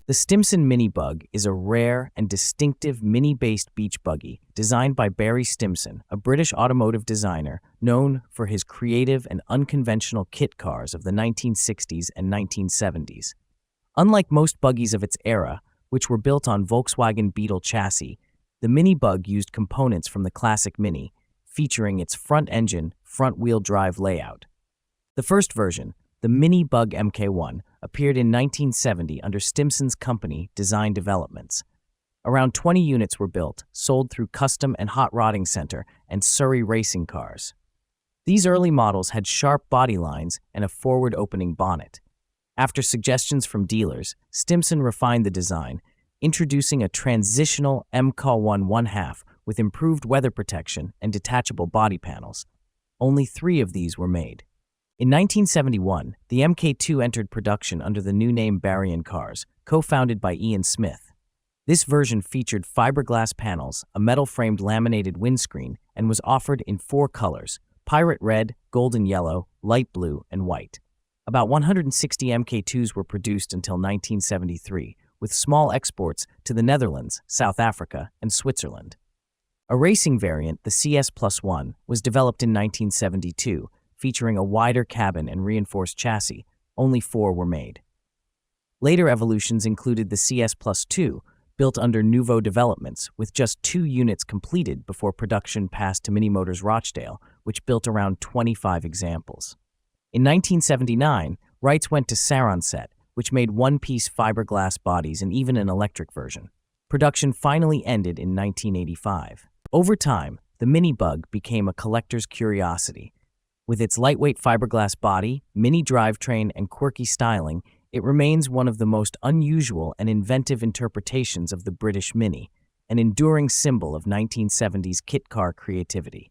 The Stimson Mini Bug is a rare and distinctive mini-based beach buggy designed by Barry Stimson, a British automotive designer known for his creative and unconventional kit cars of the 1960s and 1970s. Unlike most buggies of its era, which were built on Volkswagen Beetle chassis, the Mini Bug used components from the classic Mini, featuring its front-engine, front-wheel drive layout. The first version, the Mini Bug Mk1, appeared in 1970 under Stimson's company Design Developments. Around 20 units were built, sold through Custom and Hot Rodding Center and Surrey Racing Cars. These early models had sharp body lines and a forward-opening bonnet. After suggestions from dealers, Stimson refined the design, introducing a transitional Mk1 1/2 with improved weather protection and detachable body panels. Only 3 of these were made. In 1971, the Mk2 entered production under the new name Barry Cars, co-founded by Ian Smith. This version featured fiberglass panels, a metal-framed laminated windscreen, and was offered in 4 colors: pirate red, golden yellow, light blue, and white. About 160 Mk2s were produced until 1973, with small exports to the Netherlands, South Africa, and Switzerland. A racing variant, the CS+1, was developed in 1972, featuring a wider cabin and reinforced chassis. Only 4 were made. Later evolutions included the CS+2, built under Nouveau Developments, with just 2 units completed before production passed to Mini Motors Rochdale, which built around 25 examples. In 1979, rights went to Saronset, which made one-piece fiberglass bodies and even an electric version. Production finally ended in 1985. Over time, the Mini Bug became a collector's curiosity. With its lightweight fiberglass body, mini drivetrain, and quirky styling, it remains one of the most unusual and inventive interpretations of the British Mini, an enduring symbol of 1970s kit car creativity.